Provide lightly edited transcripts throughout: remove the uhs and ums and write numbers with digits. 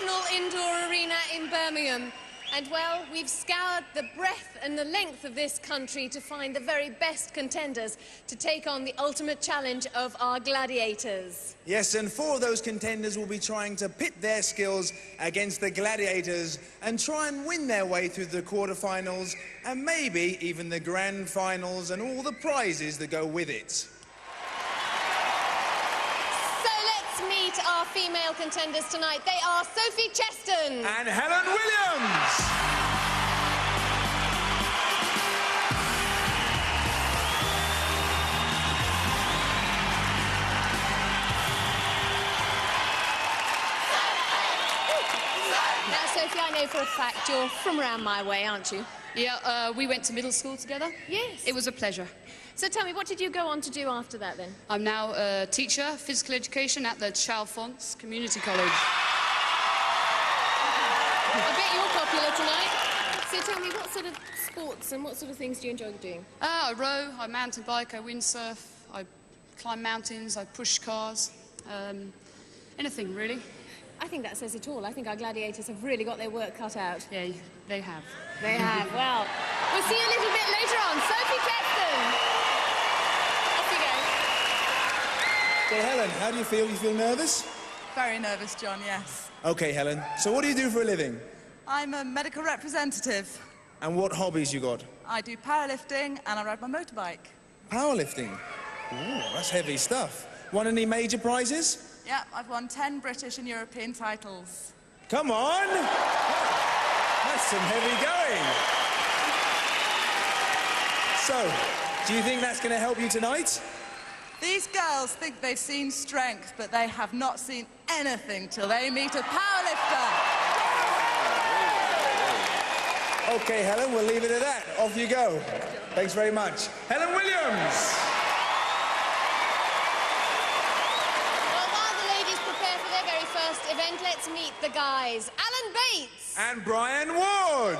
National Indoor Arena in Birmingham. And, well, we've scoured the breadth and the length of this country to find the very best contenders to take on the ultimate challenge of our gladiators. Yes, and 4 of those contenders will be trying to pit their skills against the gladiators and try and win their way through the quarterfinals and maybe even the grand finals and all the prizes that go with it. Meet our female contenders tonight. They are Sophie Cheston and Helen Williams. Now, Sophie, I know for a fact you're from around my way, aren't you? Yeah, we went to middle school together. Yes. It was a pleasure. So tell me, what did you go on to do after that, then? I'm now a teacher, physical education at the Chalfonts Community College. I bet you're popular tonight. So tell me, what sort of sports and what sort of things do you enjoy doing? I row, I mountain bike, I windsurf, I climb mountains, I push cars, anything, really. I think that says it all. I think our gladiators have really got their work cut out. Yeah, they have. They have. Well, we'll see you a little bit later on. Sophie Cheston. Well, Helen, how do you feel? You feel nervous? Very nervous, John, yes. OK, Helen. So what do you do for a living? I'm a medical representative. And what hobbies you got? I do powerlifting and I ride my motorbike. Powerlifting? Ooh, that's heavy stuff. Won any major prizes? Yeah, I've won 10 British and European titles. Come on! That's some heavy going. So, do you think that's going to help you tonight? These girls think they've seen strength, but they have not seen anything till they meet a powerlifter. OK, Helen, we'll leave it at that. Off you go. Thanks very much. Helen Williams! Well, while the ladies prepare for their very first event, let's meet the guys. Alan Bates. And Brian Ward.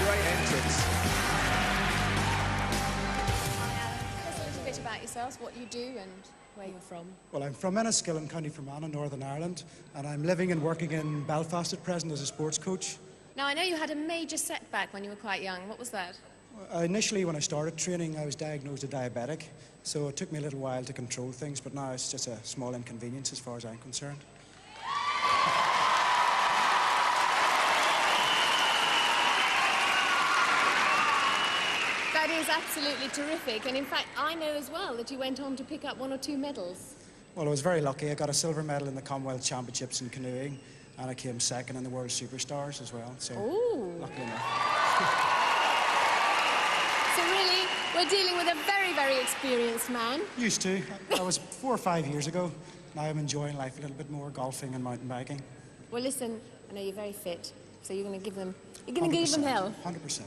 Great entrance. Tell us a little bit about yourselves, what you do and where you're from. Well, I'm from Enniskillen, County Fermanagh, Northern Ireland, and I'm living and working in Belfast at present as a sports coach. Now, I know you had a major setback when you were quite young. What was that? Initially, when I started training, I was diagnosed a diabetic, so it took me a little while to control things, but now it's just a small inconvenience as far as I'm concerned. That is absolutely terrific, and in fact, I know as well that you went on to pick up 1 or 2 medals. Well, I was very lucky. I got a silver medal in the Commonwealth Championships in canoeing, and I came second in the World Superstars as well, so lucky enough. So really, we're dealing with a very, very experienced man. Used to. That was 4 or 5 years ago. Now I'm enjoying life a little bit more, golfing and mountain biking. Well, listen, I know you're very fit, so you're going to give them... You're going to give them hell. 100%.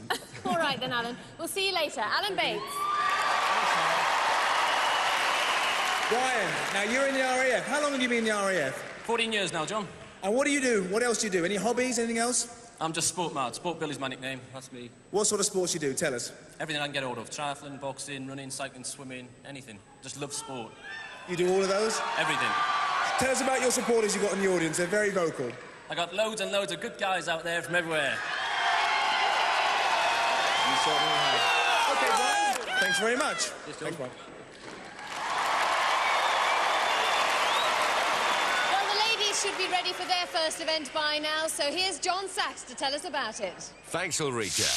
All right, then, Alan. We'll see you later. Alan Bates. Brian, now you're in the RAF. How long have you been in the RAF? 14 years now, John. And what do you do? What else do you do? Any hobbies, anything else? I'm just sport mad. Sport Bill is my nickname. That's me. What sort of sports you do? Tell us. Everything I can get hold of. Triathlon, boxing, running, cycling, swimming, anything. Just love sport. You do all of those? Everything. Tell us about your supporters you've got in the audience. They're very vocal. I got loads and loads of good guys out there from everywhere. You certainly have. OK, Brian. Thanks very much. Thanks, Brian. Well, the ladies should be ready for their first event by now, so here's John Sachs to tell us about it. Thanks, Ulrika.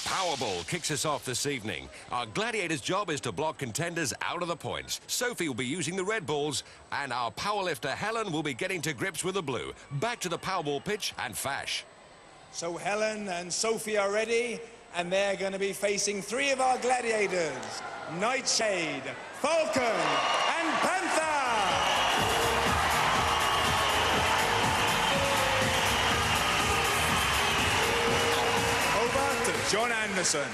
Powerball kicks us off this evening. Our gladiators' job is to block contenders out of the points. Sophie will be using the red balls, and our powerlifter Helen will be getting to grips with the blue. Back to the Powerball pitch and Fash. So Helen and Sophie are ready, and they're going to be facing 3 of our gladiators, Nightshade, Falcon, and Panther! Over to John Anderson.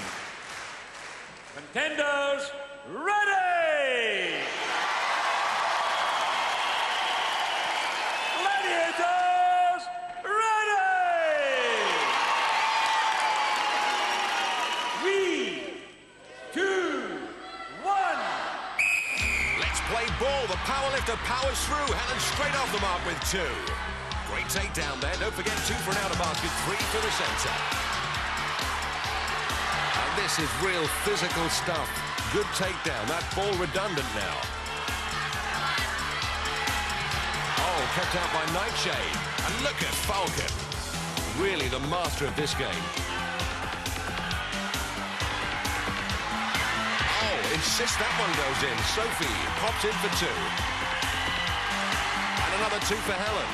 Contenders, ready! Gladiators, ready! 3, 2, 1. Let's play play ball. The powerlifter powers through. Helen straight off the mark with 2. Great takedown there. Don't forget 2 for an outer basket, 3 for the centre. And this is real physical stuff. Good takedown. That ball redundant now. Oh, kept out by Nightshade. And look at Falcon. Really the master of this game. Oh, insists that one goes in. Sophie pops in for 2. And another 2 for Helen.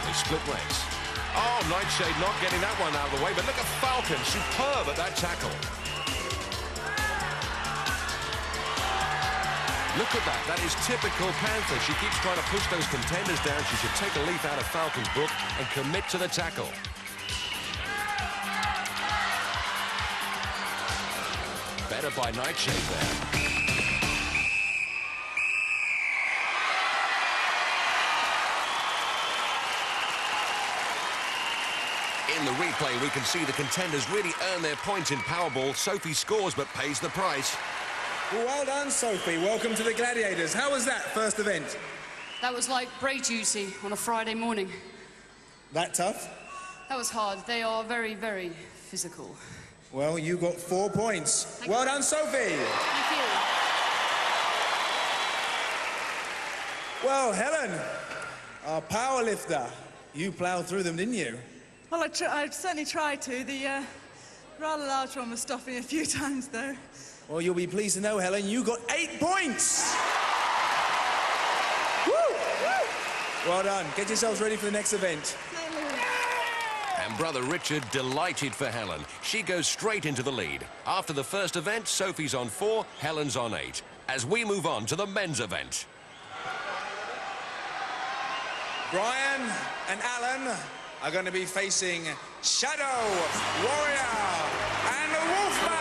They split ranks. Oh, Nightshade not getting that one out of the way, but look at Falcon, superb at that tackle. Look at that, that is typical Panther. She keeps trying to push those contenders down. She should take a leaf out of Falcon's book and commit to the tackle. Better by Nightshade there. In the replay, we can see the contenders really earn their points in Powerball. Sophie scores, but pays the price. Well done, Sophie. Welcome to the Gladiators. How was that first event? That was like break duty on a Friday morning. That tough? That was hard. They are very, very physical. Well, you got 4 points. Well done, Sophie. Thank you. Well, Helen, our power lifter, you ploughed through them, didn't you? Well, I certainly tried to. The rather large one was stopping a few times, though. Well, you'll be pleased to know, Helen, you got 8 points. Woo! Well done. Get yourselves ready for the next event. And brother Richard delighted for Helen. She goes straight into the lead. After the first event, Sophie's on 4, Helen's on 8. As we move on to the men's event. Brian and Alan are going to be facing Shadow, Warrior, and Wolfman.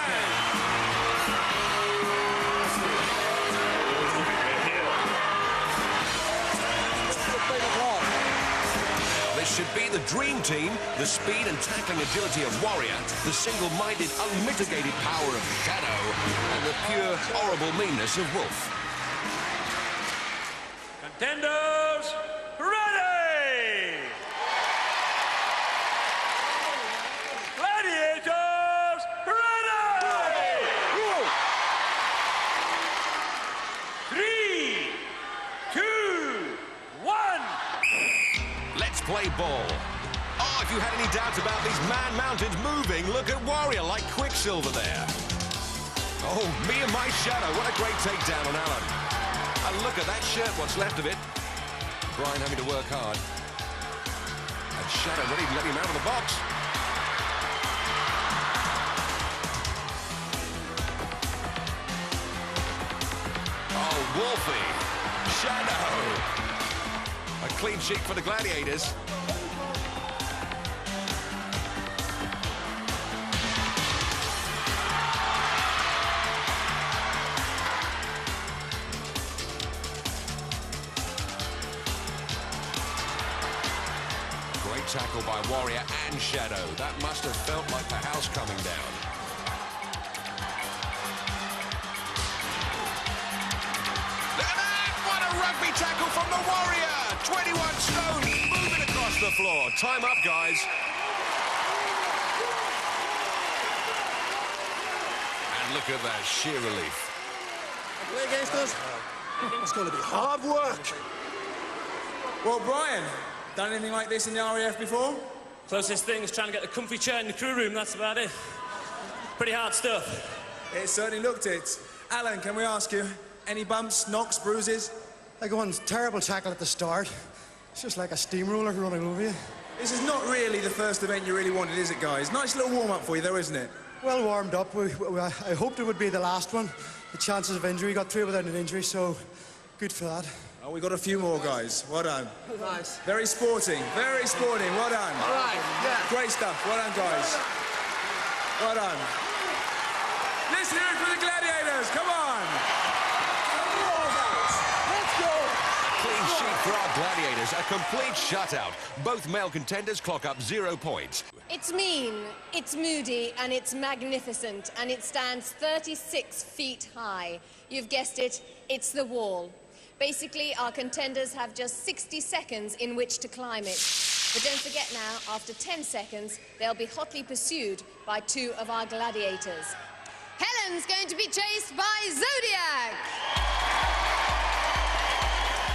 This should be the dream team, the speed and tackling agility of Warrior, the single-minded, unmitigated power of Shadow, and the pure, horrible meanness of Wolf. Contenders, ready! Gladiators, ready! 3, 2, 1. Let's play ball. Oh, if you had any doubts about these man mountains moving, look at Warrior like Quicksilver there. Oh, me and my Shadow, what a great takedown on Alan. And look at that shirt, what's left of it. Brian having to work hard. And Shadow ready to let him out of the box. Oh, Wolfie. Shadow. A clean sheet for the Gladiators. Great tackle by Warrior and Shadow. That must have felt like the house coming down. Look at that! What a rugby tackle from the Warrior! 21 stone, moving across the floor. Time up, guys. And look at that, sheer relief. Play against us. It's going to be hard work. Well, Brian, done anything like this in the RAF before? Closest thing is trying to get the comfy chair in the crew room, that's about it. Pretty hard stuff. It certainly looked it. Alan, can we ask you, any bumps, knocks, bruises? I got one terrible tackle at the start. It's just like a steamroller running over you. This is not really the first event you really wanted, is it, guys? Nice little warm-up for you, though, isn't it? Well warmed up. I hoped it would be the last one. The chances of injury, got through without an injury, so good for that. Oh, we got a few more, guys. Well done. Nice. Very sporting. Very sporting. Well done. All right, yeah. Great stuff. Well done, guys. Well done. Let's hear it for the Gladiators. Come on. Let's go. A clean sheet for our Gladiators. A complete shutout. Both male contenders clock up 0 points. It's mean, it's moody, and it's magnificent, and it stands 36 feet high. You've guessed it, it's the wall. Basically, our contenders have just 60 seconds in which to climb it. But don't forget now, after 10 seconds, they'll be hotly pursued by 2 of our gladiators. Helen's going to be chased by Zodiac!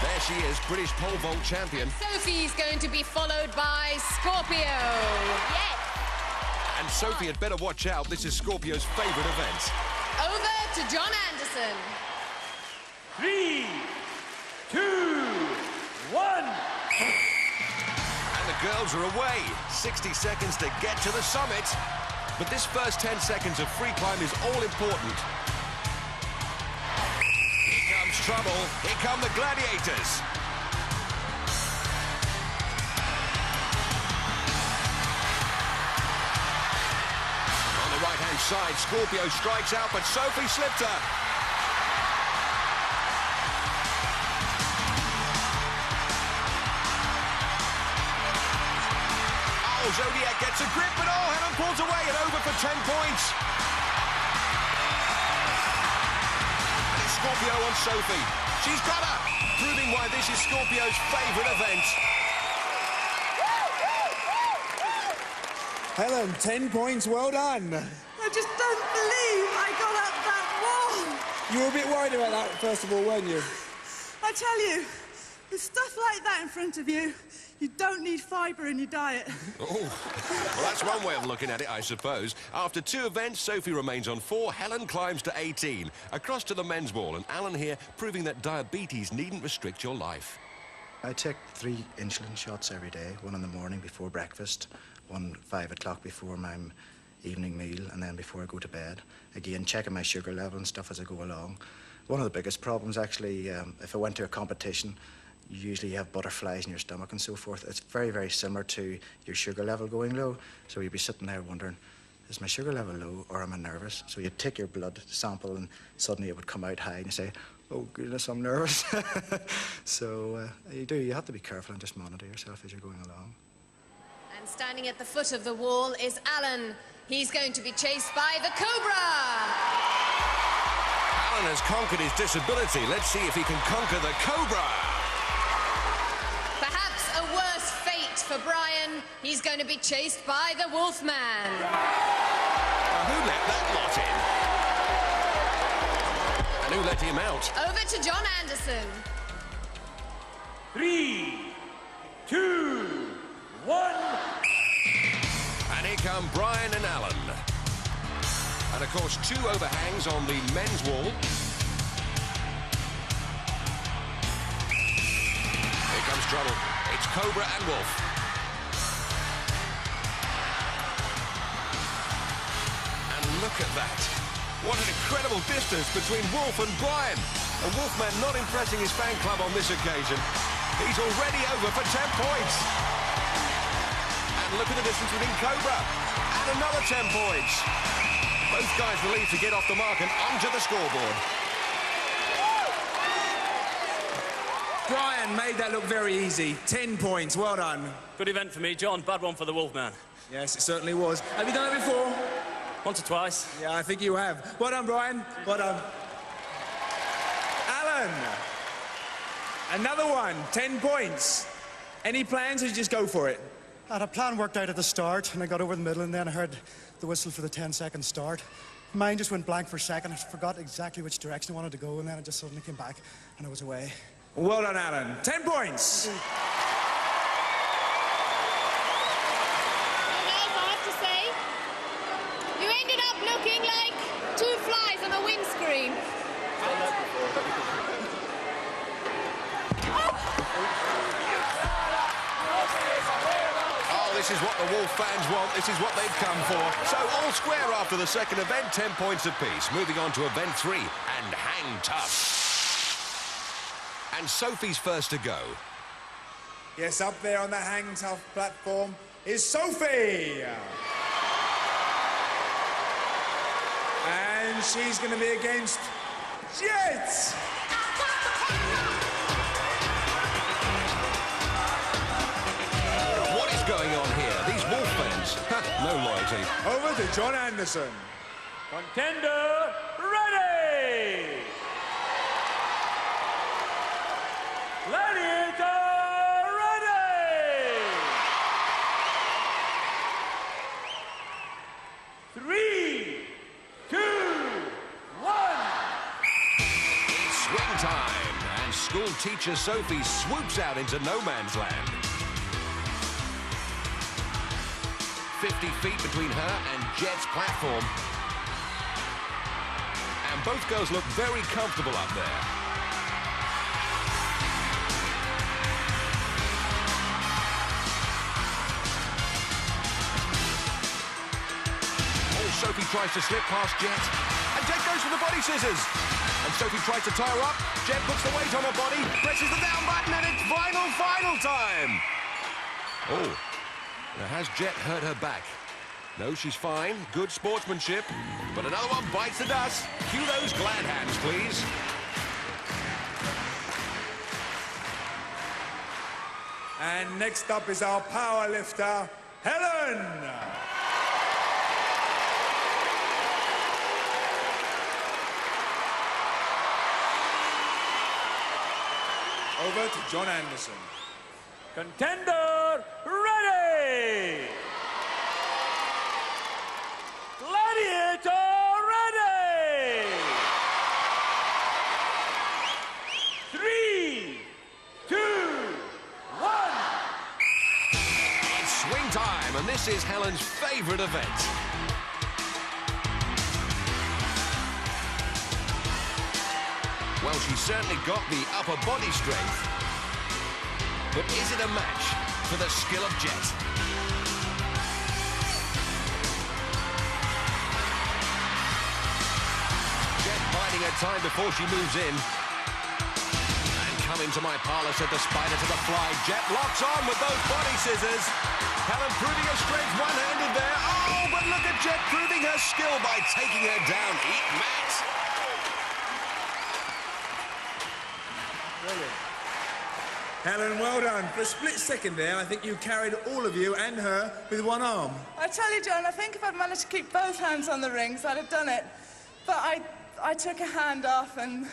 There she is, British pole vault champion. Sophie's going to be followed by Scorpio. Yes! And Sophie had better watch out. This is Scorpio's favourite event. Over to John Anderson. 3, 2, 1. And the girls are away. 60 seconds to get to the summit. But this first 10 seconds of free climb is all important. Here comes trouble. Here come the gladiators. On the right-hand side, Scorpio strikes out, but Sophie slipped her. Oh, Zodiac gets a grip, but oh, Helen pulls away and over for 10 points. And it's Scorpio on Sophie. She's got her, proving why this is Scorpio's favourite event. Helen, 10 points, well done. I just don't believe I got up that wall. You were a bit worried about that, first of all, weren't you? I tell you, with stuff like that in front of you, you don't need fibre in your diet. Oh, well, that's one way of looking at it, I suppose. After 2 events, Sophie remains on 4, Helen climbs to 18. Across to the men's wall, and Alan here proving that diabetes needn't restrict your life. I take 3 insulin shots every day, one in the morning before breakfast, one 5 o'clock before my evening meal, and then before I go to bed. Again, checking my sugar level and stuff as I go along. One of the biggest problems, actually, if I went to a competition, you usually have butterflies in your stomach and so forth. It's very, very similar to your sugar level going low. So you'd be sitting there wondering, is my sugar level low or am I nervous? So you'd take your blood sample and suddenly it would come out high and you say, oh goodness, I'm nervous. So you have to be careful and just monitor yourself as you're going along. And standing at the foot of the wall is Alan. He's going to be chased by the Cobra. Alan has conquered his disability. Let's see if he can conquer the Cobra. Perhaps a worse fate for Brian. He's going to be chased by the Wolfman. Who let that lot in? And who let him out? Over to John Anderson. 3, 2, 1. And here come Brian and Alan. And of course, 2 overhangs on the men's wall. Here comes trouble. It's Cobra and Wolf. And look at that. What an incredible distance between Wolf and Brian. And Wolfman not impressing his fan club on this occasion. He's already over for 10 points. And look at the distance between Cobra. And another 10 points. Both guys relieved to get off the mark and onto the scoreboard. Brian made that look very easy. 10 points, well done. Good event for me, John. Bad one for the Wolfman. Yes, it certainly was. Have you done it before? Once or twice. Yeah, I think you have. Well done, Brian. Well done. Alan. Another one, 10 points. Any plans or just go for it? I had a plan worked out at the start, and I got over the middle, and then I heard the whistle for the 10-second start. Mine just went blank for a second. I forgot exactly which direction I wanted to go, and then it just suddenly came back, and I was away. Well done, Alan. 10 points. Well, guys, I have to say, you ended up looking like 2 flies on a windscreen. This is what the Wolf fans want. This is what they've come for. So all square after the second event, 10 points apiece. Moving on to event 3 and Hang Tough. And Sophie's first to go. Yes, up there on the Hang Tough platform is Sophie. And she's going to be against Jet. Going on here, these Wolf fans, loyalty. Over to John Anderson. Contender ready! Gladiator ready! 3, 2, 1. It's swing time, and school teacher Sophie swoops out into no man's land. 50 feet between her and Jet's platform. And both girls look very comfortable up there. Oh, Sophie tries to slip past Jet. And Jet goes for the body scissors. And Sophie tries to tie her up. Jet puts the weight on her body, presses the down button, and it's final time. Oh. Now, has Jet hurt her back? No, she's fine. Good sportsmanship. But another one bites the dust. Cue those glad hands, please. And next up is our power lifter, Helen. Over to John Anderson. Contender ready! Gladiator ready! 3, 2, 1. It's swing time, and this is Helen's favorite event. Well, she's certainly got the upper body strength. But is it a match for the skill of Jet? Jet biding her time before she moves in. And come into my parlour, said the spider to the fly. Jet locks on with those body scissors. Helen proving her strength one-handed there. Oh, but look at Jet proving her skill by taking her down. Eat Matt. Brilliant. Helen, well done. For a split second there, I think you carried all of you and her with one arm. I tell you, John, I think if I'd managed to keep both hands on the rings, I'd have done it. But I took a hand off, and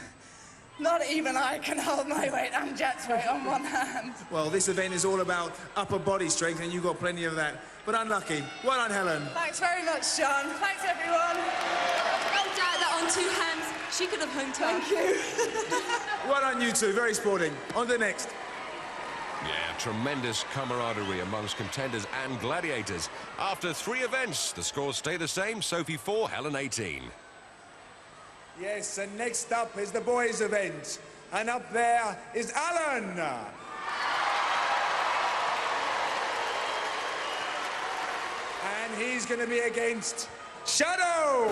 not even I can hold my weight and Jet's weight on one hand. Well, this event is all about upper body strength, and you've got plenty of that. But unlucky. Well done, Helen. Thanks very much, John. Thanks, everyone. Well done, that on 2 hands. She could have hung time. Thank you. Well done, you two. Very sporting. On to the next. Yeah, tremendous camaraderie amongst contenders and gladiators. After 3 events, the scores stay the same. Sophie 4, Helen 18. Yes, and next up is the boys' event. And up there is Alan. And he's going to be against Shadow.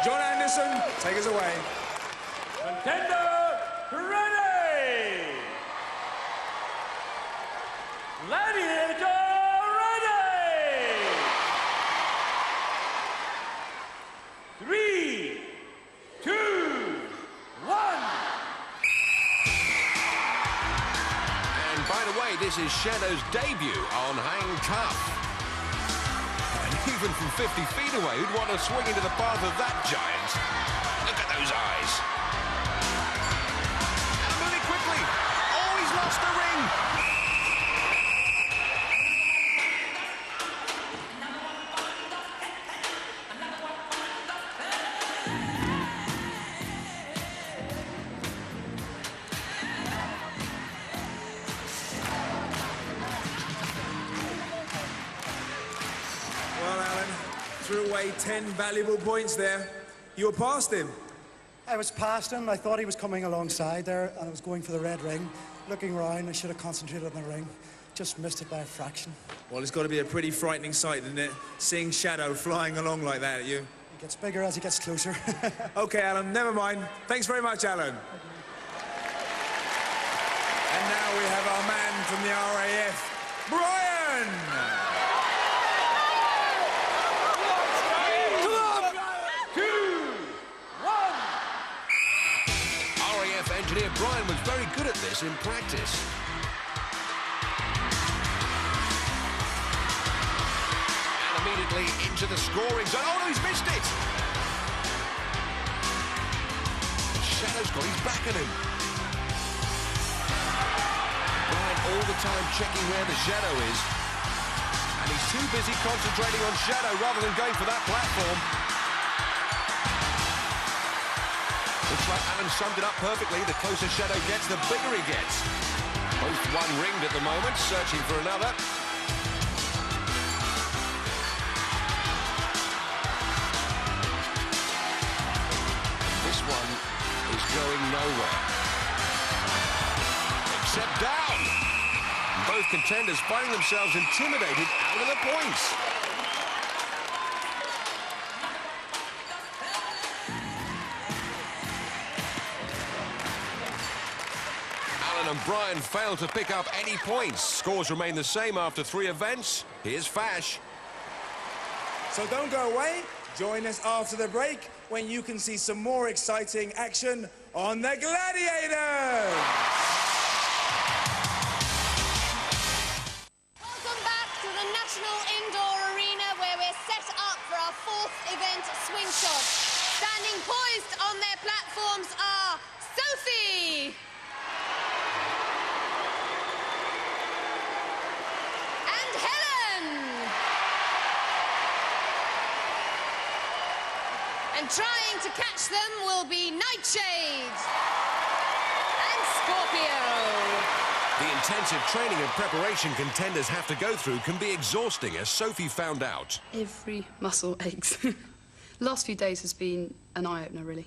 John Anderson, take us away. Contender ready! Gladiator ready! 3, 2, 1. And by the way, this is Shadow's debut on Hang Tough. And even from 50 feet away, who'd want to swing into the path of that giant? Look at those eyes. And moving quickly. Oh, he's lost the ring. Well, Alan, threw away 10 valuable points there. You were past him. I was past him. I thought he was coming alongside there, and I was going for the red ring. Looking round, I should have concentrated on the ring. Just missed it by a fraction. Well, it's got to be a pretty frightening sight, isn't it? Seeing Shadow flying along like that at you. He gets bigger as he gets closer. OK, Alan, never mind. Thanks very much, Alan. And now we have our man from the RAF, Brian! Brian was very good at this in practice. And immediately into the scoring zone. Oh, no, he's missed it! Shadow's got his back at him. Brian all the time checking where the Shadow is. And he's too busy concentrating on Shadow rather than going for that platform. Looks like Alan summed it up perfectly. The closer Shadow gets, the bigger he gets. Both one ringed at the moment, searching for another. This one is going nowhere. Except down. Both contenders finding themselves intimidated out of the points. And Brian failed to pick up any points. Scores remain the same after 3 events. Here's Fash. So don't go away. Join us after the break when you can see some more exciting action on the Gladiators. Welcome back to the National Indoor Arena where we're set up for our 4th event, Swing Shot. Standing poised on their platforms are Sophie and Helen. And trying to catch them will be Nightshade and Scorpio. The intensive training and preparation contenders have to go through can be exhausting, as Sophie found out. Every muscle aches. The last few days has been an eye-opener, really.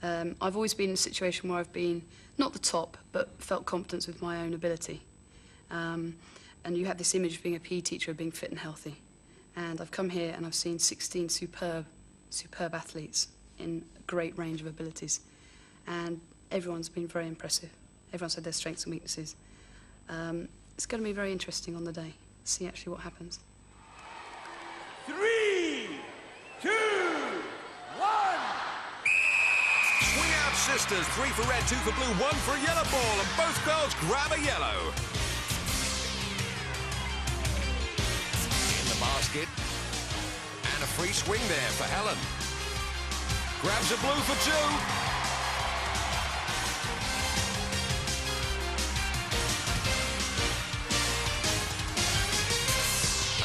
I've always been in a situation where I've been not the top, but felt confidence with my own ability. And you have this image of being a PE teacher, of being fit and healthy. And I've come here and I've seen 16 superb athletes in a great range of abilities. And everyone's been very impressive. Everyone's had their strengths and weaknesses. It's going to be very interesting on the day, see actually what happens. 3, 2, 1. Swing out, sisters. 3 for red, 2 for blue, 1 for a yellow ball, and both girls grab a yellow. In the basket. And a free swing there for Helen. Grabs a blue for 2.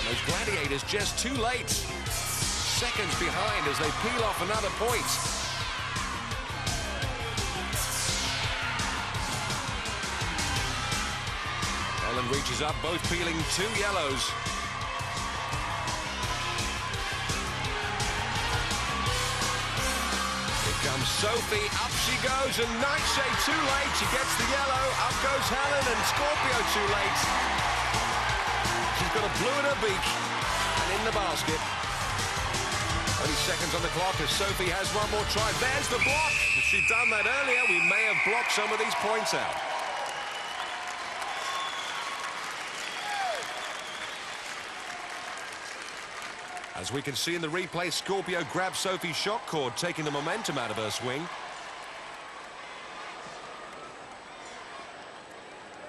Those Gladiators just too late. Seconds behind as they peel off another point. Helen reaches up, both peeling 2 yellows. Here comes Sophie, up she goes, and Nightshade too late. She gets the yellow, up goes Helen, and Scorpio too late. She's got a blue in her beak and in the basket. Only seconds on the clock as Sophie has one more try. There's the block. If she'd done that earlier, we may have blocked some of these points out. As we can see in the replay, Scorpio grabs Sophie's shot cord, taking the momentum out of her swing.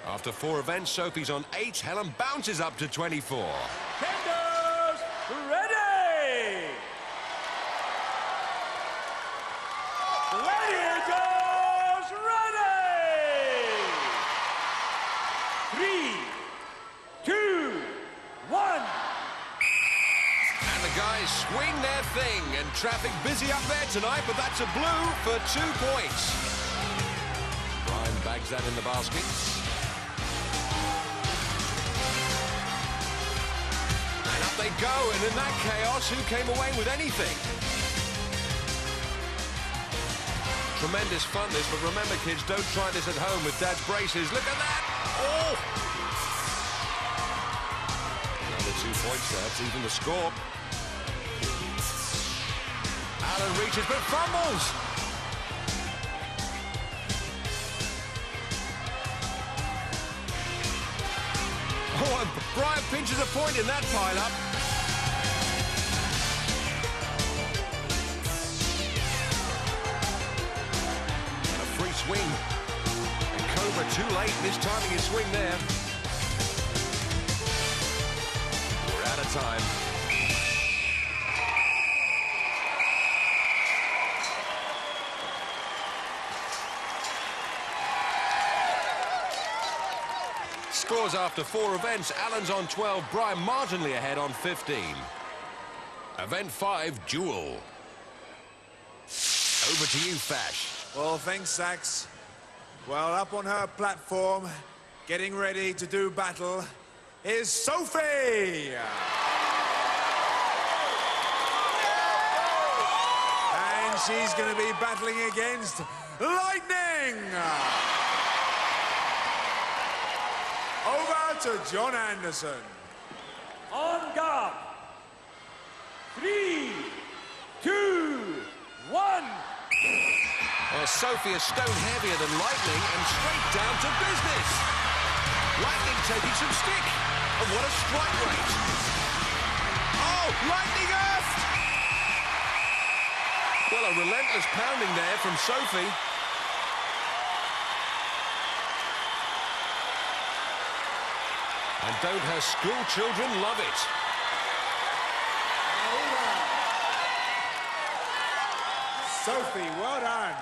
After 4 events, Sophie's on 8. Helen bounces up to 24. Contenders ready! Gladiators ready! 3, 2, 1. And the guys swing their thing, and traffic busy up there tonight, but that's a blue for 2 points. Brian bags that in the basket. They go, and in that chaos, who came away with anything? Tremendous fun this, but remember kids, don't try this at home with Dad's braces. Look at that! Oh! Another 2 points there, that's even the score. Alan reaches, but fumbles! Oh, and Brian pinches a point in that pile-up. And a free swing. too late, mistiming his swing there. We're out of time. Scores after 4 events. Alan's on 12, Brian marginally ahead on 15. Event 5, Duel. Over to you, Fash. Well, thanks, Sax. Well, up on her platform, getting ready to do battle, is Sophie! And she's going to be battling against Lightning! Over to John Anderson. On guard. 3, 2, 1. Well, Sophie is stone heavier than Lightning and straight down to business. Lightning taking some stick. And what a strike rate. Oh, Lightning earthed! Well, a relentless pounding there from Sophie. And don't her school children love it? Sophie, well done.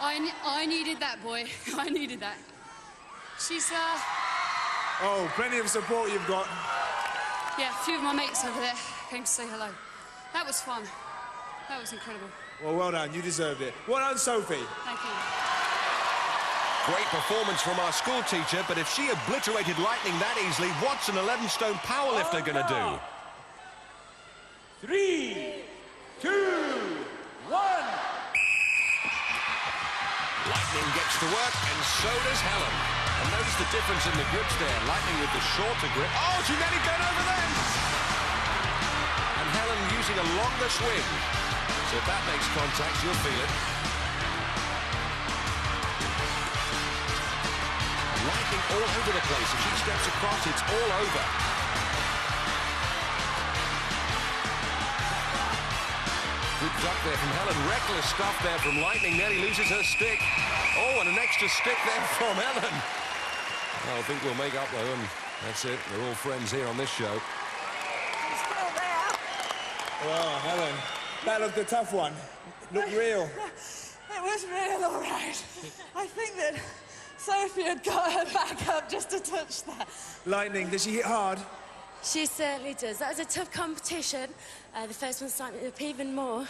I needed that, boy. I needed that. She's, Oh, plenty of support you've got. yeah, a few of my mates over there came to say hello. That was fun. That was incredible. Well done. You deserved it. Well done, Sophie. Thank you. Great performance from our school teacher, but if she obliterated Lightning that easily, what's an 11-stone powerlifter going to do? 3, 2, 1. Lightning gets to work, and so does Helen. And notice the difference in the grips there. Lightning with the shorter grip. Oh, she nearly got over them! And Helen using a longer swing. So if that makes contact, you'll feel it. Lightning all over the place. If she steps across, it's all over. Good duck there from Helen. Reckless stuff there from Lightning. Nearly loses her stick. Oh, and an extra stick there from Helen. I think we'll make up, though, and that's it. We're all friends here on this show. He's still there. Well, Helen, that looked a tough one. Looked real. It was real, all right. I think that Sophie had got her back up just a touch there. Lightning, does she hit hard? She certainly does. That was a tough competition. The first one started up even more.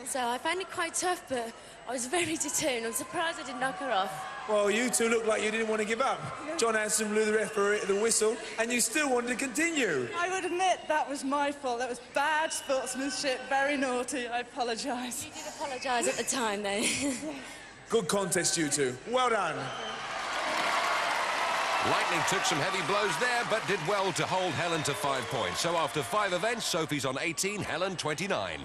So I found it quite tough, but I was very determined. I'm surprised I didn't knock her off. Well, you two looked like you didn't want to give up. John Anderson blew the referee the whistle, and you still wanted to continue. I would admit that was my fault. That was bad sportsmanship, very naughty. I apologise. You did apologise at the time, though. Good contest, you two. Well done. Lightning took some heavy blows there, but did well to hold Helen to 5 points. So after 5 events, Sophie's on 18, Helen 29.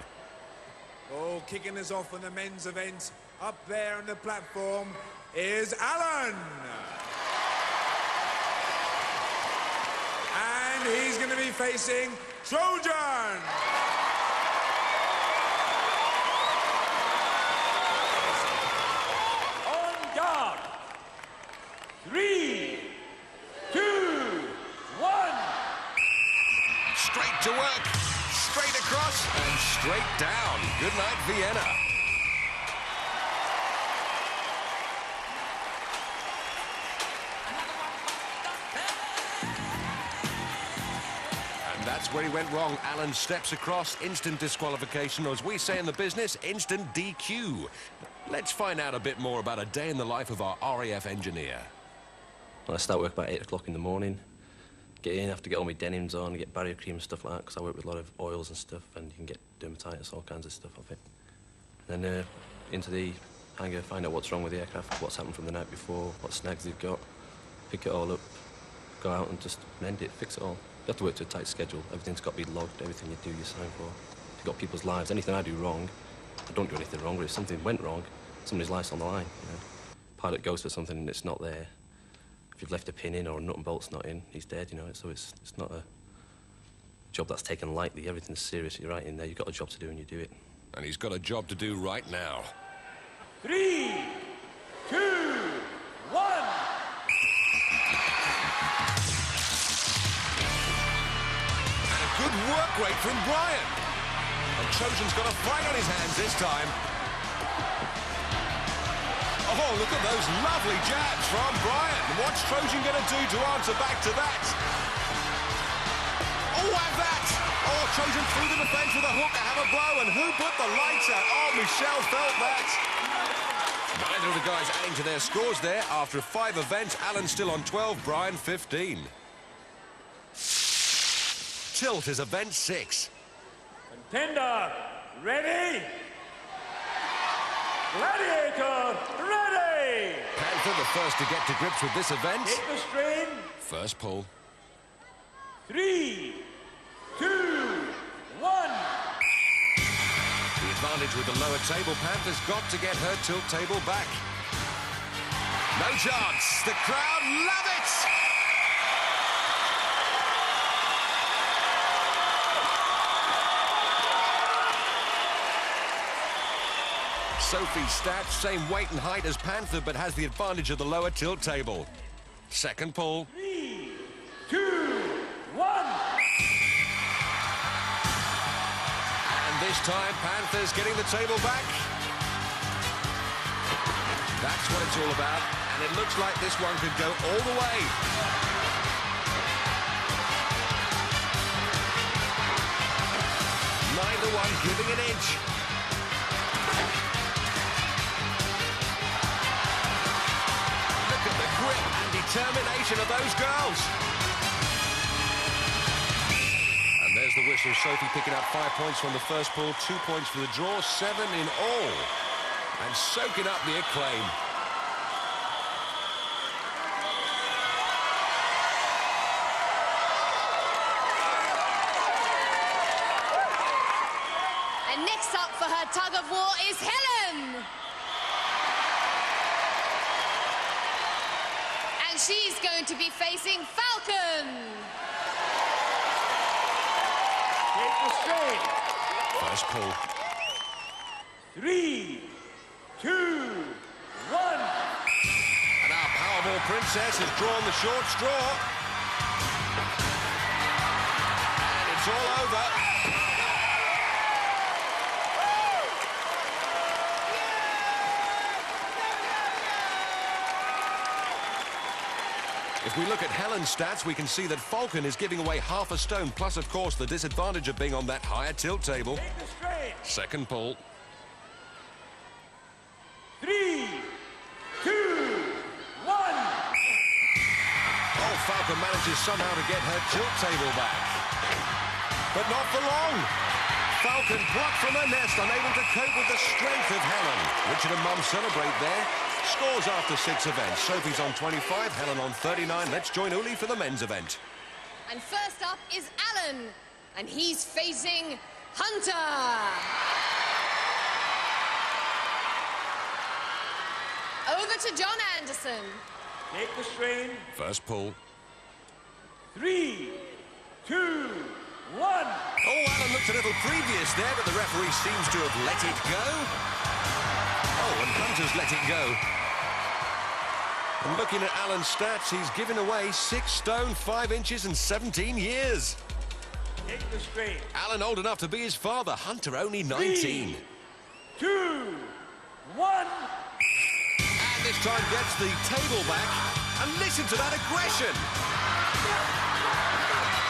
Oh, kicking us off on the men's event, up there on the platform, is Alan. And he's going to be facing Trojan. On guard. 3, 2, 1. Straight to work, straight across, and straight down. Good night, Vienna. And that's where he went wrong. Alan steps across, instant disqualification, or as we say in the business, instant DQ. Let's find out a bit more about a day in the life of our RAF engineer. Well, I start work about 8 o'clock in the morning. Get in, have to get all my denims on, get barrier cream and stuff like that, because I work with a lot of oils and stuff, and you can get dermatitis, all kinds of stuff off it. Then into the hangar, find out what's wrong with the aircraft, what's happened from the night before, what snags they've got, pick it all up, go out and just mend it, fix it all. You have to work to a tight schedule. Everything's got to be logged, everything you do, you sign for. You've got people's lives. Anything I do wrong, I don't do anything wrong, but if something went wrong, somebody's life's on the line, you know. Pilot goes for something and it's not there. If you've left a pin in or a nut and bolt's not in, he's dead, you know. So it's not a job that's taken lightly. Everything's serious. You're right in there. You've got a job to do and you do it. And he's got a job to do right now. 3, 2, 1. good work rate from Brian. And Trojan's got a fight on his hands this time. Oh, look at those lovely jabs from Brian. What's Trojan going to do to answer back to that? Oh, have that! Oh, Trojan through the defence with a hook to have a blow. And who put the lights out? Oh, Michelle felt that. Neither of the guys adding to their scores there. After 5 events, Alan's still on 12, Brian 15. Tilt is event 6. Contender, ready? Gladiator, ready! Panther the first to get to grips with this event. Take the strain. First pull. 3, 2, 1. The advantage with the lower table. Panther's got to get her tilt table back. No chance. The crowd love it! Sophie's stats, same weight and height as Panther, but has the advantage of the lower tilt table. Second pull. 3, 2, 1. And this time, Panther's getting the table back. That's what it's all about. And it looks like this one could go all the way. Neither one giving an inch. Grip and determination of those girls. And there's the whistle. Sophie picking up 5 points from the first pull, 2 points for the draw, 7 in all. And soaking up the acclaim. And next up for her tug of war is Helen. She's going to be facing Falcon. Take the strain. First pull. 3, 2, 1. And our Powerball Princess has drawn the short straw. And it's all over. If we look at Helen's stats, we can see that Falcon is giving away half a stone, plus, of course, the disadvantage of being on that higher tilt table. Second pull. 3, 2, 1. Oh, Falcon manages somehow to get her tilt table back. But not for long. Falcon plucked from her nest, unable to cope with the strength of Helen. Richard and Mum celebrate there. Scores after 6 events. Sophie's on 25, Helen on 39. Let's join Uli for the men's event. And first up is Alan, and he's facing Hunter. Over to John Anderson. Take the strain. First pull. 3, 2, 1. Oh, Alan looked a little previous there, but the referee seems to have let it go. Oh, and Hunter's let it go. And looking at Alan's stats, he's given away 6 stone, 5 inches and 17 years. Take the strain. Alan old enough to be his father, Hunter only 19. 3, 2, 1. And this time gets the table back. And listen to that aggression.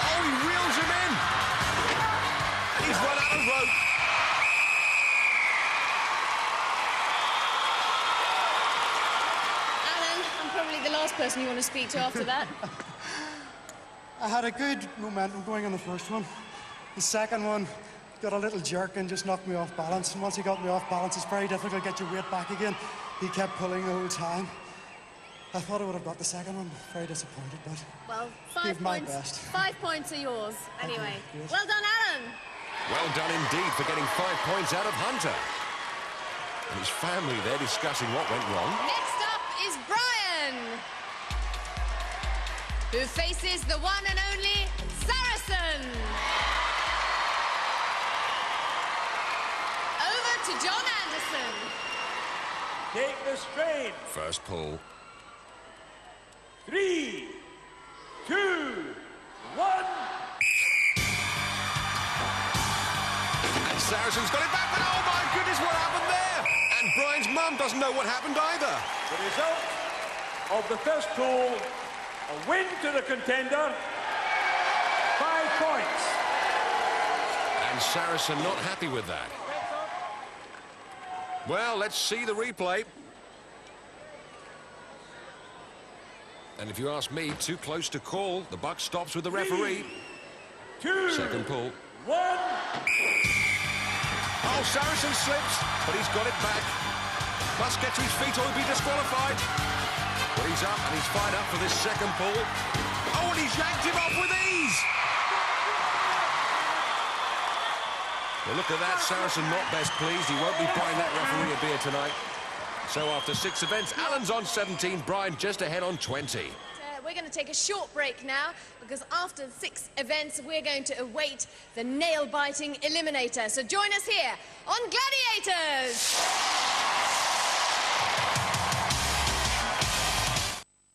Oh, he reels him in. And he's run out of rope. Probably the last person you want to speak to after that. I had a good momentum going on the first one. The second one got a little jerk and just knocked me off balance. And once he got me off balance, it's very difficult to get your weight back again. He kept pulling the whole time. I thought I would have got the second one. Very disappointed, but well, 5 gave my points. best. 5 points are yours, anyway. Yes. Well done, Alan. Well done indeed for getting 5 points out of Hunter. And his family there discussing what went wrong. Next up is Brian, who faces the one and only Saracen. Over to John Anderson. Take the strain. First pull. 3, 2, 1. Saracen's got it back, but oh my goodness, what happened there? And Brian's mum doesn't know what happened either. The result of the first pool, a win to the contender, 5 points. And Saracen not happy with that. Well, let's see the replay. And if you ask me, too close to call. The buck stops with the referee. 2, Second pull. 1. Oh, Saracen slips, but he's got it back. Must get to his feet or he'll be disqualified. But he's up and he's fired up for this second pull. Oh, and he's yanked him off with ease. Well, look at that. Saracen not best pleased. He won't be buying that referee a beer tonight. So after 6 events, Alan's on 17, Brian just ahead on 20. We're going to take a short break now, because after 6 events, we're going to await the nail-biting eliminator. So join us here on Gladiators!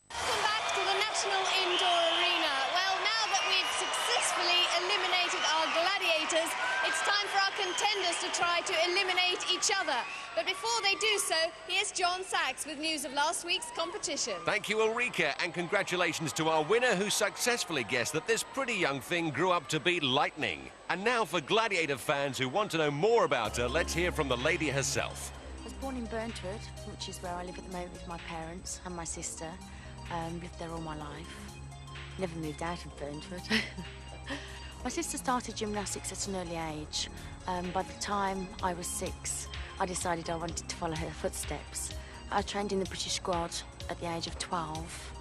Welcome back to the National Indoor Arena. Well, now that we've successfully eliminated our gladiators, it's time for our contenders to try to eliminate each other. But before they do so, here's John Sachs with news of last week's competition. Thank you, Ulrika, and congratulations to our winner who successfully guessed that this pretty young thing grew up to be lightning. And now for Gladiator fans who want to know more about her, let's hear from the lady herself. I was born in Burntwood, which is where I live at the moment with my parents and my sister. Lived there all my life. Never moved out of Burntwood. My sister started gymnastics at an early age. By the time I was 6, I decided I wanted to follow her footsteps. I trained in the British squad at the age of 12.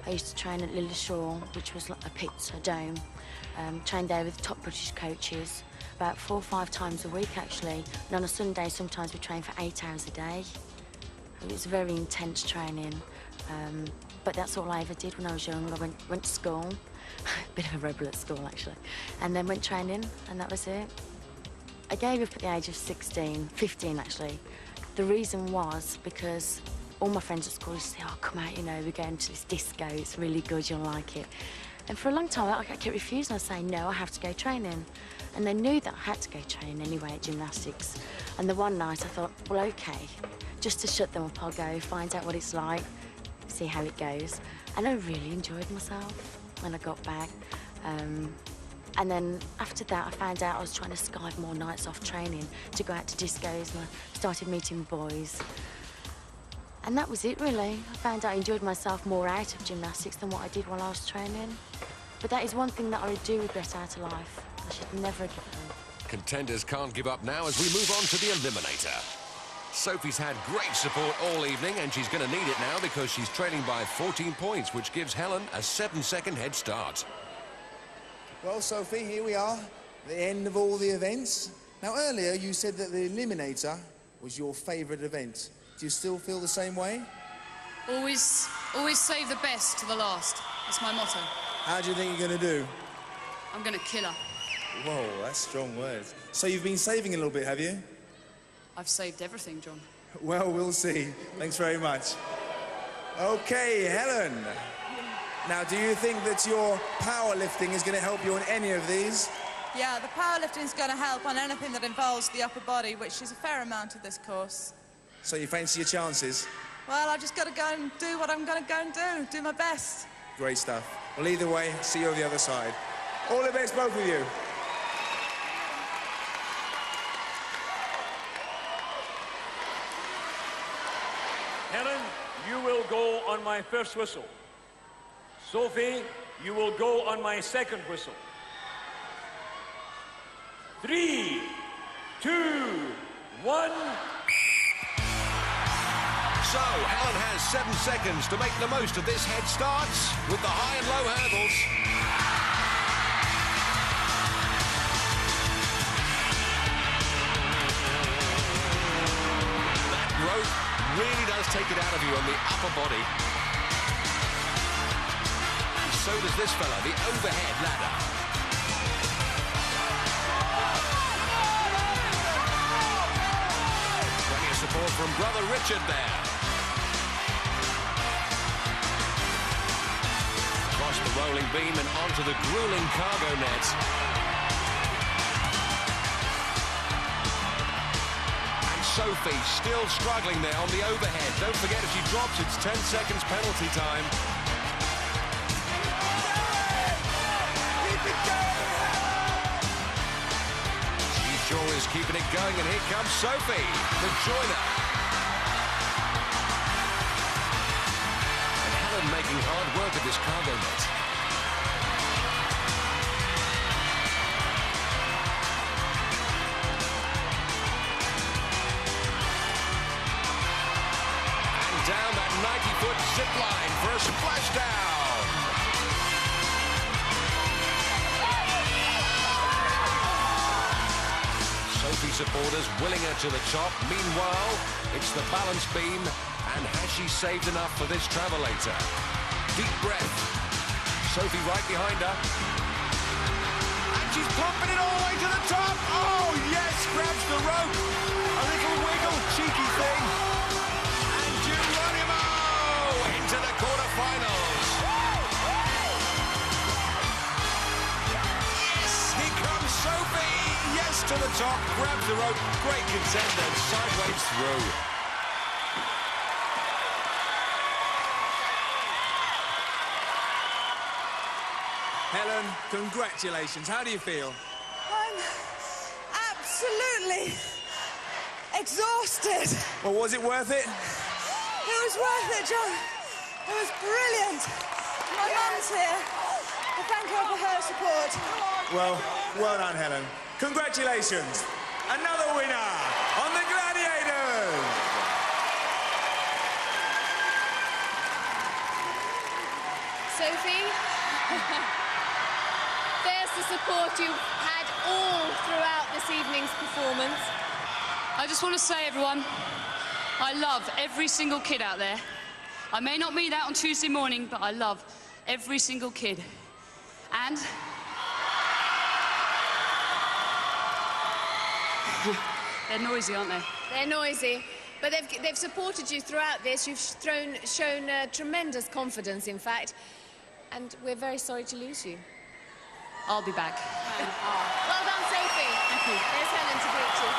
I used to train at Lilleshall, which was like a pit, a dome. Trained there with top British coaches, about 4 or 5 times a week actually. And on a Sunday, sometimes we trained for 8 hours a day. It was very intense training, but that's all I ever did when I was young. I went to school, a bit of a rebel at school actually, and then went training, and that was it. I gave up at the age of 15 actually. The reason was because all my friends at school used to say, oh, come out, you know, we're going to this disco, it's really good, you'll like it. And for a long time, I kept refusing. I was saying, no, I have to go training. And they knew that I had to go training anyway at gymnastics. And the one night I thought, well, okay, just to shut them up, I'll go, find out what it's like, see how it goes. And I really enjoyed myself when I got back. And then after that, I found out I was trying to skive more nights off training to go out to discos, and I started meeting boys. And that was it, really. I found out I enjoyed myself more out of gymnastics than what I did while I was training. But that is one thing that I do regret out of life. I should never give up. Contenders can't give up now as we move on to the eliminator. Sophie's had great support all evening, and she's going to need it now because she's trailing by 14 points, which gives Helen a 7-second head start. Well, Sophie, here we are, the end of all the events. Now, earlier you said that the eliminator was your favourite event. Do you still feel the same way? Always save the best to the last. That's my motto. How do you think you're going to do? I'm going to kill her. Whoa, that's strong words. So you've been saving a little bit, have you? I've saved everything, John. Well, we'll see. Thanks very much. OK, Helen. Now, do you think that your powerlifting is going to help you on any of these? Yeah, the powerlifting is going to help on anything that involves the upper body, which is a fair amount of this course. So you fancy your chances? Well, I've just got to go and do what I'm going to go and do my best. Great stuff. Well, either way, see you on the other side. All the best, both of you. Helen, you will go on my first whistle. Sophie, you will go on my second whistle. 3, 2, 1. So, Helen has 7 seconds to make the most of this head start with the high and low hurdles. That rope really does take it out of you on the upper body. And so does this fella, the overhead ladder. Plenty of support from brother Richard there. Across the rolling beam and onto the grueling cargo net. Sophie still struggling there on the overhead. Don't forget, if she drops, it's 10 seconds penalty time. She sure is keeping it going, and here comes Sophie, the joiner. And Helen making hard work of this cargo net. Down that 90-foot zip line for a splashdown. Sophie supporters willing her to the top. Meanwhile, it's the balance beam, and has she saved enough for this travelator? Deep breath. Sophie right behind her. And she's pumping it all the way to the top. Oh, yes, grabs the rope. A little wiggle, cheeky thing. To the quarterfinals. Yes, here comes Sophie. Yes, to the top, grabs the rope. Great contender, sideways through. Helen, congratulations. How do you feel? I'm absolutely exhausted. Well, was it worth it? It was worth it, John. It was brilliant. My mum's here. I thank her for her support. Well done, Helen. Congratulations. Another winner on the Gladiators. Sophie, there's the support you've had all throughout this evening's performance. I just want to say, everyone, I love every single kid out there. I may not mean that on Tuesday morning, but I love every single kid. And they're noisy, aren't they? They're noisy, but they've supported you throughout this. You've shown tremendous confidence, in fact, and we're very sorry to lose you. I'll be back. Well done, Sophie. Thank you. There's Helen to greet you.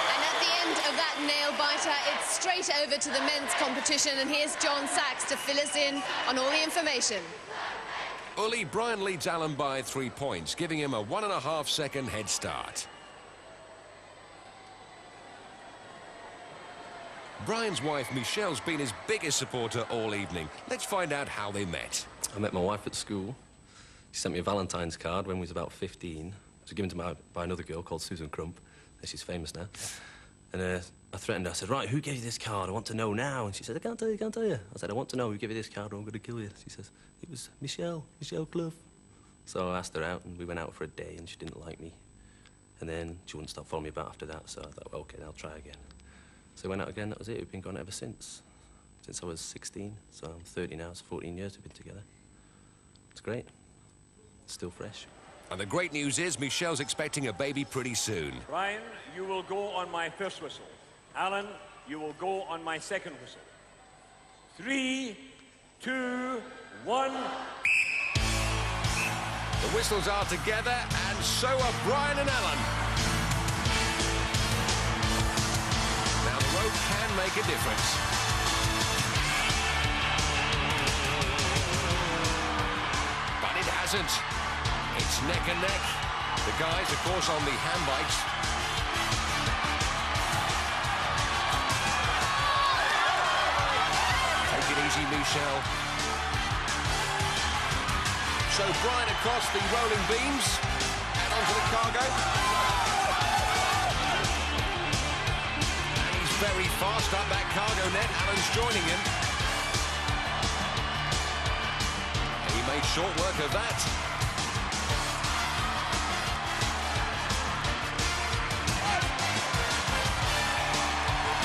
And at the end of that nail-biter, it's straight over to the men's competition, and here's John Sachs to fill us in on all the information. Ully, Brian leads Alan by 3 points, giving him a 1.5-second head start. Brian's wife, Michelle's been his biggest supporter all evening. Let's find out how they met. I met my wife at school. She sent me a Valentine's card when we was about 15. It was given to me by another girl called Susan Crump. She's famous now. And I threatened her. I said, right, who gave you this card? I want to know now. And she said, I can't tell you. I said, I want to know who gave you this card or I'm going to kill you. She says, it was Michelle Clough. So I asked her out and we went out for a day and she didn't like me. And then she wouldn't stop following me about after that. So I thought, well, OK, I'll try again. So we went out again, that was it. We've been gone ever since I was 16. So I'm 30 now, so 14 years we've been together. It's great. It's still fresh. And the great news is Michelle's expecting a baby pretty soon. Brian, you will go on my first whistle. Alan, you will go on my second whistle. 3, 2, 1. The whistles are together, and so are Brian and Alan. Now the rope can make a difference. But it hasn't. It's neck and neck. The guys, of course, on the hand bikes. Take it easy, Michelle. So Brian across the rolling beams and onto the cargo. And he's very fast up that cargo net. Alan's joining him. And he made short work of that.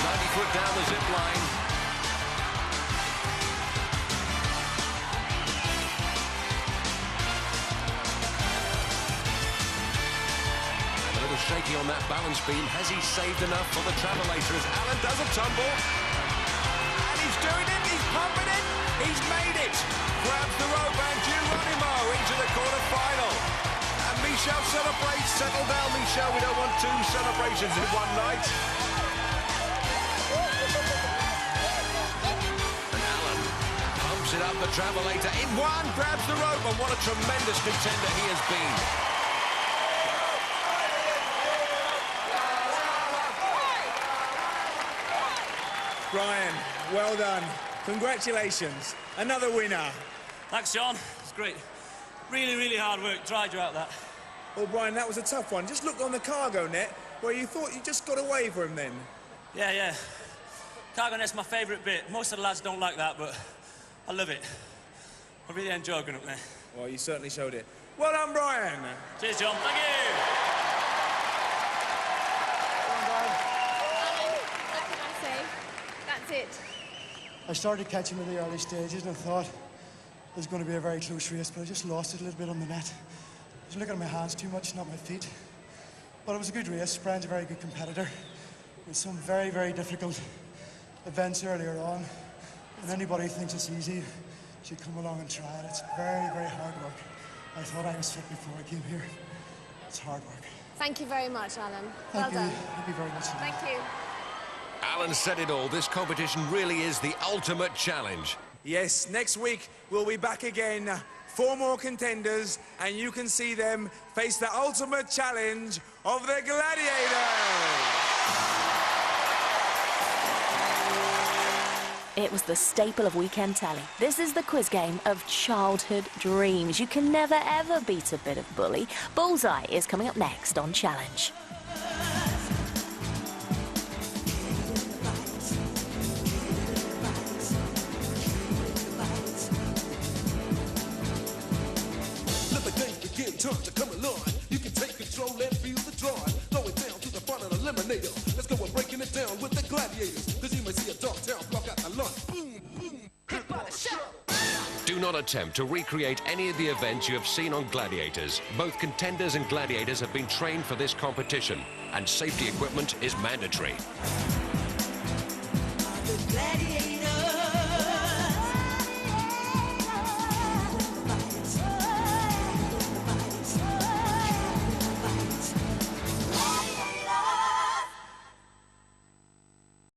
90 foot down the zip line. And a little shaky on that balance beam. Has he saved enough for the travelator as Alan does a tumble? And he's doing it, he's pumping it, he's made it. Grabs the rope and Geronimo into the quarter-final. And Michelle, celebrate. Settle down, Michelle. We don't want 2 celebrations in one night. And Alan pumps it up the travelator. In one, grabs the rope, and what a tremendous contender he has been. Brian, well done. Congratulations. Another winner. Thanks, John. It's great. Really, really hard work. Dried you out that. Well, Brian, that was a tough one. Just look on the cargo net where you thought you just got away from him then. Yeah. Cargo net's my favourite bit. Most of the lads don't like that, but I love it. I really enjoy going up there. Well, you certainly showed it. Well done, Brian. Cheers, John. Thank you. What can I say? That's it. I started catching in the early stages and I thought it was going to be a very close race, but I just lost it a little bit on the net. I was looking at my hands too much, not my feet. But it was a good race. Brian's a very good competitor. With some very, very difficult events earlier on. And anybody who thinks it's easy should come along and try it. It's very, very hard work. I thought I was fit before I came here. It's hard work. Thank you very much, Alan. Thank you. Well done. Thank you very much. Thank you. Alan said it all. This competition really is the ultimate challenge. Yes, next week we'll be back again. 4 more contenders, and you can see them face the ultimate challenge of the Gladiators. It was the staple of Weekend Telly. This is the quiz game of childhood dreams. You can never, ever beat a bit of bully. Bullseye is coming up next on Challenge. Time to come along. You can take control and feel the drive. Going down to the front of the eliminator. Let's go and breaking it down with the Gladiators. Cause you may see a dark town block out the lunch. Boom, boom, hit by the shell. Do not attempt to recreate any of the events you have seen on Gladiators. Both contenders and gladiators have been trained for this competition, and safety equipment is mandatory.